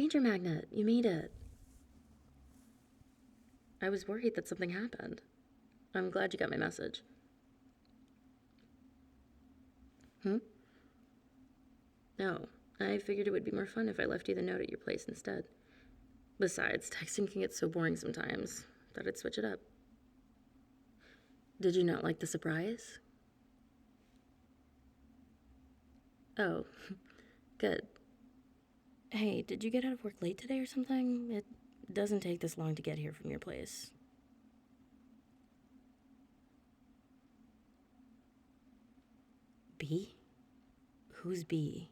Danger Magnet, you made it. I was worried that something happened. I'm glad you got my message. No, I figured it would be more fun if I left you the note at your place instead. Besides, texting can get so boring sometimes. Thought I'd switch it up. Did you not like the surprise? Oh, good. Hey, did you get out of work late today or something? It doesn't take this long to get here from your place. B? Who's B?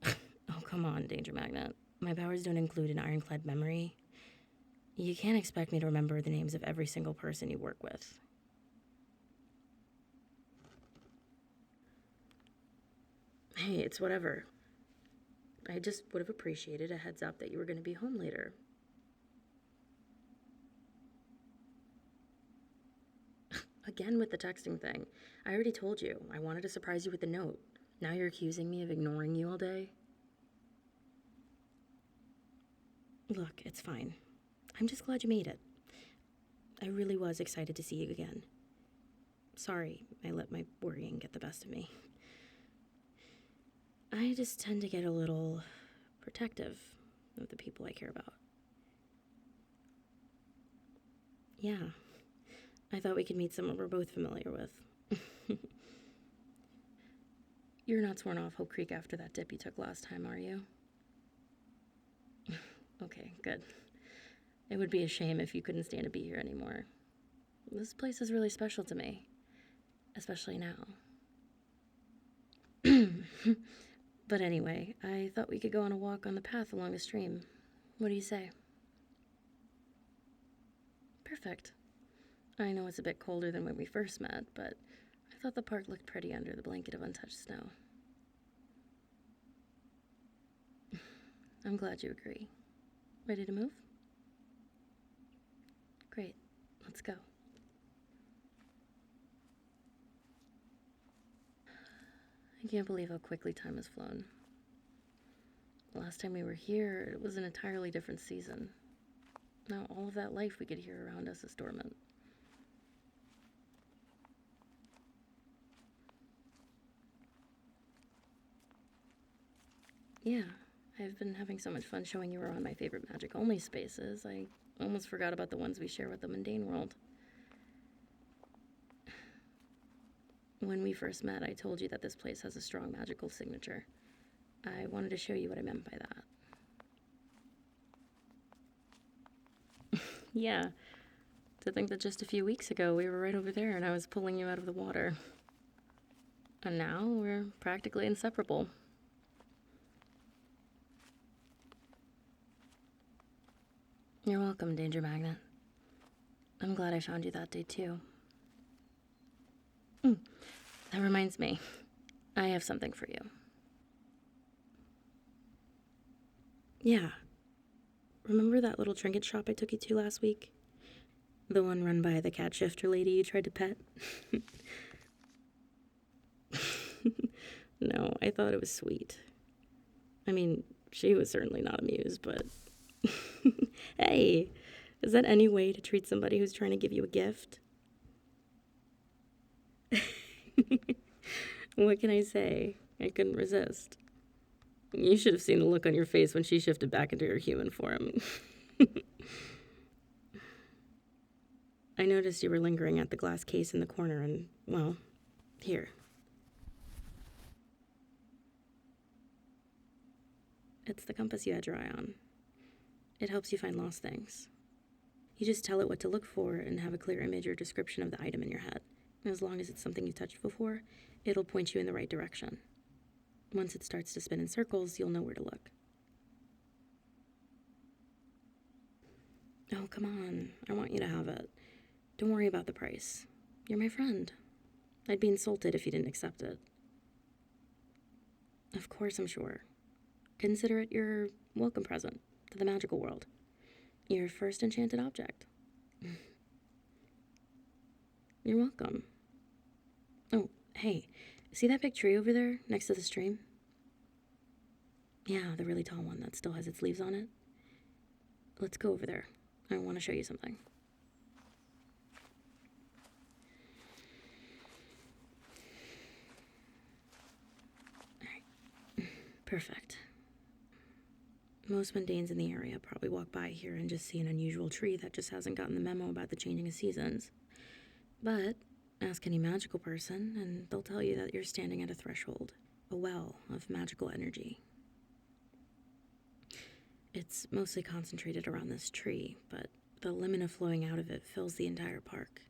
Oh, come on, Danger Magnet. My powers don't include an ironclad memory. You can't expect me to remember the names of every single person you work with. Hey, it's whatever. I just would have appreciated a heads up that you were going to be home later. Again with the texting thing. I already told you. I wanted to surprise you with the note. Now you're accusing me of ignoring you all day? Look, it's fine. I'm just glad you made it. I really was excited to see you again. Sorry, I let my worrying get the best of me. I just tend to get a little protective of the people I care about. Yeah, I thought we could meet someone we're both familiar with. You're not sworn off Hope Creek after that dip you took last time, are you? Okay, good. It would be a shame if you couldn't stand to be here anymore. This place is really special to me, especially now. But anyway, I thought we could go on a walk on the path along the stream. What do you say? Perfect. I know it's a bit colder than when we first met, but I thought the park looked pretty under the blanket of untouched snow. I'm glad you agree. Ready to move? Great. Let's go. I can't believe how quickly time has flown. The last time we were here, it was an entirely different season. Now all of that life we could hear around us is dormant. Yeah, I've been having so much fun showing you around my favorite magic-only spaces, I almost forgot about the ones we share with the mundane world. When we first met, I told you that this place has a strong magical signature. I wanted to show you what I meant by that. Yeah, to think that just a few weeks ago we were right over there and I was pulling you out of the water. And now we're practically inseparable. You're welcome, Danger Magnet. I'm glad I found you that day, too. That reminds me. I have something for you. Yeah. Remember that little trinket shop I took you to last week? The one run by the cat shifter lady you tried to pet? No, I thought it was sweet. I mean, she was certainly not amused, but... Hey, is that any way to treat somebody who's trying to give you a gift? What can I say? I couldn't resist. You should have seen the look on your face when she shifted back into her human form. I noticed you were lingering at the glass case in the corner and, well, here. It's the compass you had your eye on. It helps you find lost things. You just tell it what to look for and have a clear image or description of the item in your head. As long as it's something you touched before, it'll point you in the right direction. Once it starts to spin in circles, you'll know where to look. Oh, come on. I want you to have it. Don't worry about the price. You're my friend. I'd be insulted if you didn't accept it. Of course, I'm sure. Consider it your welcome present to the magical world. Your first enchanted object. You're welcome. Oh, hey, See that big tree over there next to the stream? Yeah, the really tall one that still has its leaves on it. Let's go over there. I want to show you something. Alright. Perfect. Most mundanes in the area probably walk by here and just see an unusual tree that just hasn't gotten the memo about the changing of seasons. But ask any magical person and they'll tell you that you're standing at a threshold, a well of magical energy. It's mostly concentrated around this tree, but the limina flowing out of it fills the entire park.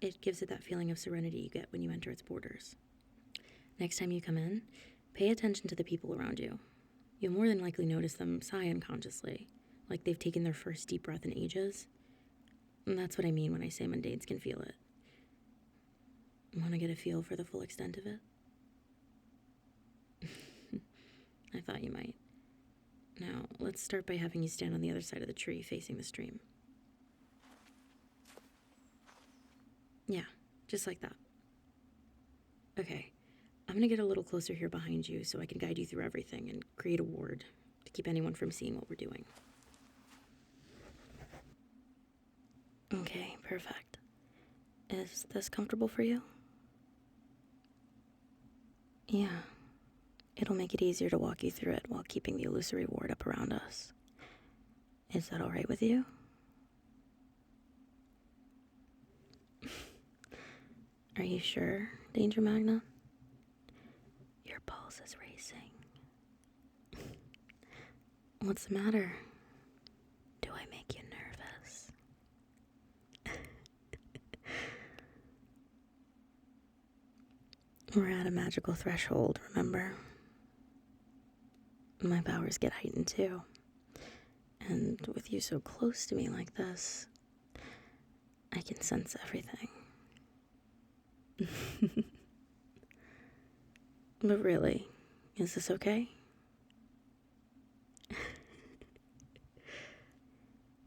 It gives it that feeling of serenity you get when you enter its borders. Next time you come in, pay attention to the people around you. You'll more than likely notice them sigh unconsciously, like they've taken their first deep breath in ages. And that's what I mean when I say mundanes can feel it. Want to get a feel for the full extent of it? I thought you might. Now, let's start by having you stand on the other side of the tree facing the stream. Yeah, just like that. Okay, I'm gonna get a little closer here behind you so I can guide you through everything and create a ward to keep anyone from seeing what we're doing. Okay, perfect. Is this comfortable for you? Yeah. It'll make it easier to walk you through it while keeping the illusory ward up around us. Is that alright with you? Are you sure, Danger Magna? Your pulse is racing. What's the matter? Do I make you nervous? We're at a magical threshold, remember? My powers get heightened too. And with you so close to me like this, I can sense everything. But really, is this okay?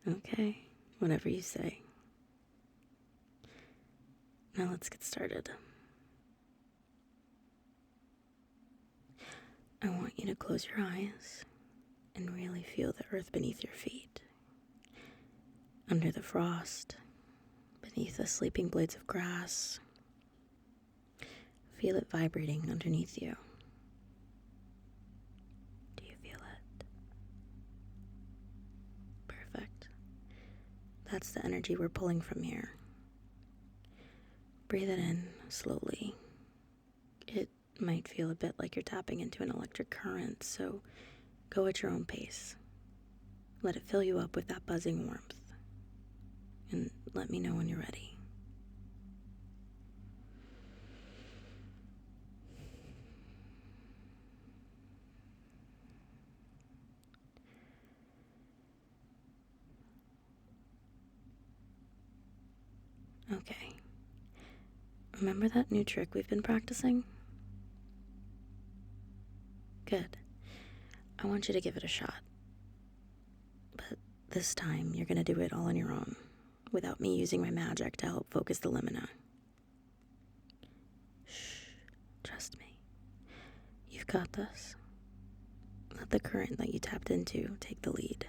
Okay, whatever you say. Now let's get started. I want you to close your eyes and really feel the earth beneath your feet. Under the frost, beneath the sleeping blades of grass. Feel it vibrating underneath you. Do you feel it? Perfect. That's the energy we're pulling from here. Breathe it in slowly. It might feel a bit like you're tapping into an electric current, so go at your own pace. Let it fill you up with that buzzing warmth. And let me know when you're ready. Okay. Remember that new trick we've been practicing? Good. I want you to give it a shot. But this time, you're gonna do it all on your own, without me using my magic to help focus the limina. Shh. Trust me. You've got this. Let the current that you tapped into take the lead.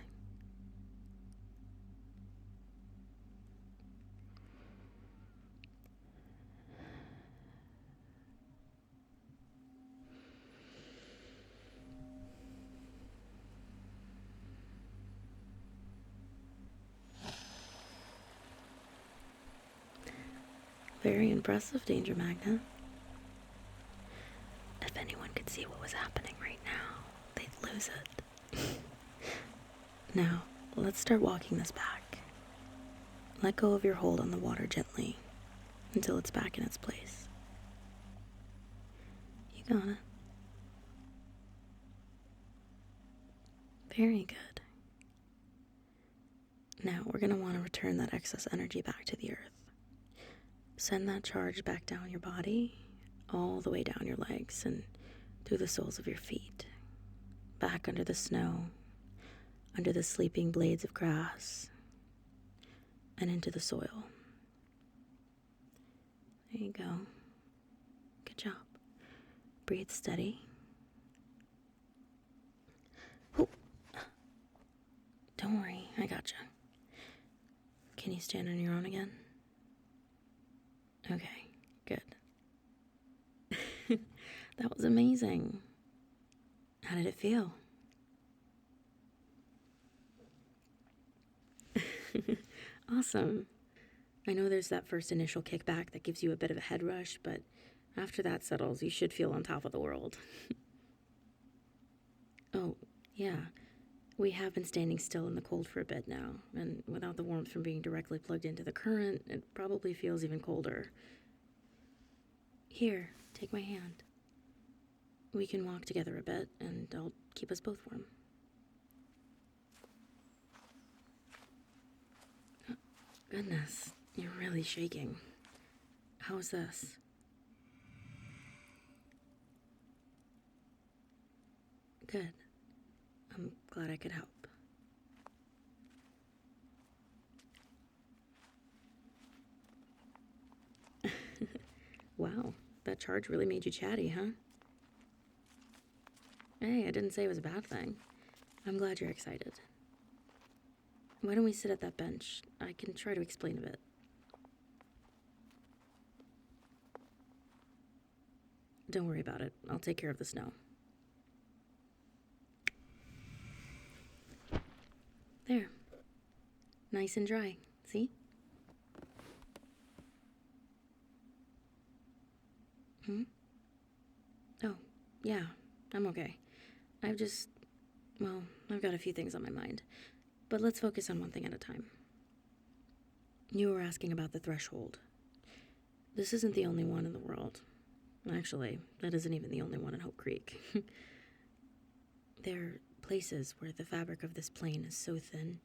Very impressive, Danger Magna. If anyone could see what was happening right now, they'd lose it. Now, let's start walking this back. Let go of your hold on the water gently until it's back in its place. You got it. Very good. Now, we're going to want to return that excess energy back to the earth. Send that charge back down your body, all the way down your legs and through the soles of your feet, back under the snow, under the sleeping blades of grass, and into the soil. There you go. Good job. Breathe steady. Oh. Don't worry, I gotcha. Can you stand on your own again? Okay, good. That was amazing. How did it feel? Awesome. I know there's that first initial kickback that gives you a bit of a head rush, but after that settles, you should feel on top of the world. Oh, yeah. We have been standing still in the cold for a bit now, and without the warmth from being directly plugged into the current, it probably feels even colder. Here, take my hand. We can walk together a bit, and I'll keep us both warm. Oh, goodness, you're really shaking. How's this? Good. I'm glad I could help. Wow, that charge really made you chatty, huh? Hey, I didn't say it was a bad thing. I'm glad you're excited. Why don't we sit at that bench? I can try to explain a bit. Don't worry about it. I'll take care of the snow. There. Nice and dry. See? Oh, yeah. I'm okay. I've got a few things on my mind. But let's focus on one thing at a time. You were asking about the threshold. This isn't the only one in the world. Actually, that isn't even the only one in Hope Creek. There are places where the fabric of this plane is so thin,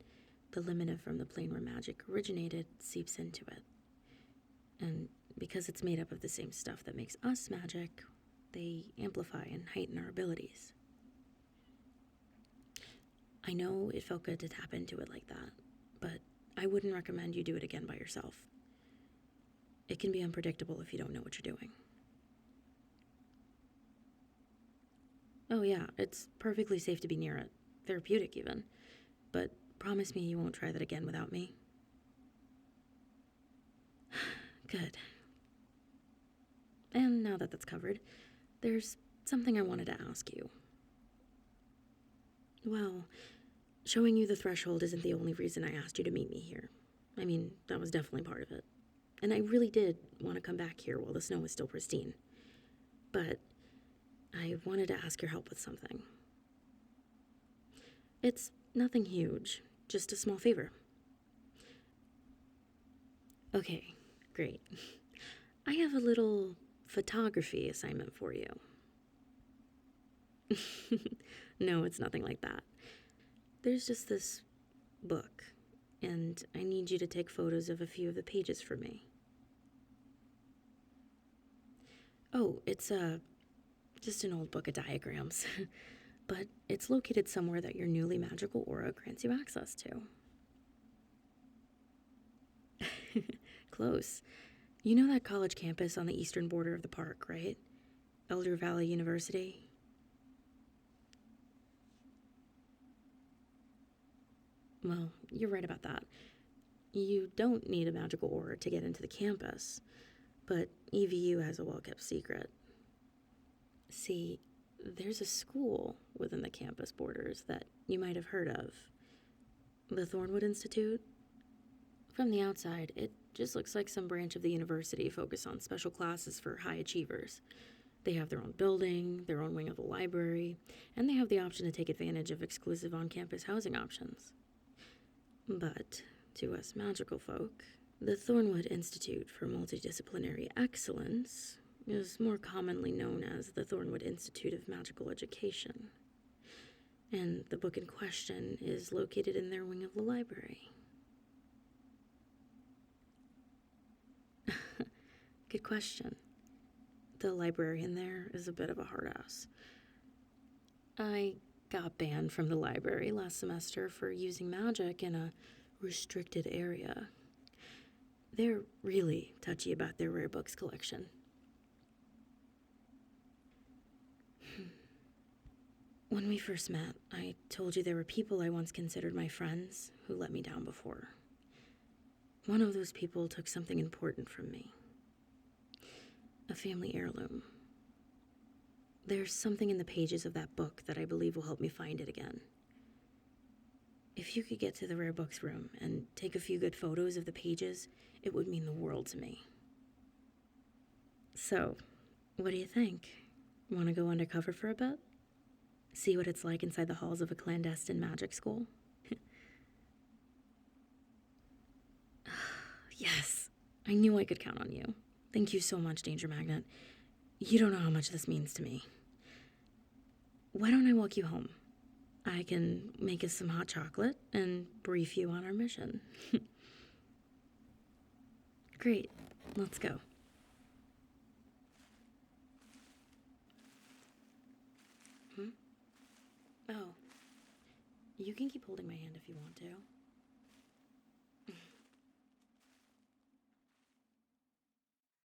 the limit from the plane where magic originated seeps into it. And because it's made up of the same stuff that makes us magic, they amplify and heighten our abilities. I know it felt good to tap into it like that, but I wouldn't recommend you do it again by yourself. It can be unpredictable if you don't know what you're doing. Oh yeah, it's perfectly safe to be near it. Therapeutic even. But promise me you won't try that again without me. Good. And now that that's covered, there's something I wanted to ask you. Well, showing you the threshold isn't the only reason I asked you to meet me here. I mean, that was definitely part of it. And I really did want to come back here while the snow was still pristine. But I wanted to ask your help with something. It's nothing huge, just a small favor. Okay, great. I have a little photography assignment for you. No, it's nothing like that. There's just this book, and I need you to take photos of a few of the pages for me. Oh, it's just an old book of diagrams, but it's located somewhere that your newly magical aura grants you access to. Close. You know that college campus on the eastern border of the park, right? Elder Valley University? Well, you're right about that. You don't need a magical aura to get into the campus, but EVU has a well-kept secret. See, there's a school within the campus borders that you might have heard of. The Thornwood Institute? From the outside, it just looks like some branch of the university focused on special classes for high achievers. They have their own building, their own wing of the library, and they have the option to take advantage of exclusive on-campus housing options. But to us magical folk, the Thornwood Institute for Multidisciplinary Excellence is more commonly known as the Thornwood Institute of Magical Education. And the book in question is located in their wing of the library. Good question. The librarian there is a bit of a hard ass. I got banned from the library last semester for using magic in a restricted area. They're really touchy about their rare books collection. When we first met, I told you there were people I once considered my friends who let me down before. One of those people took something important from me. A family heirloom. There's something in the pages of that book that I believe will help me find it again. If you could get to the rare books room and take a few good photos of the pages, it would mean the world to me. So, what do you think? Want to go undercover for a bit? See what it's like inside the halls of a clandestine magic school? Yes, I knew I could count on you. Thank you so much, Danger Magnet. You don't know how much this means to me. Why don't I walk you home? I can make us some hot chocolate and brief you on our mission. Great, let's go. Oh, you can keep holding my hand if you want to.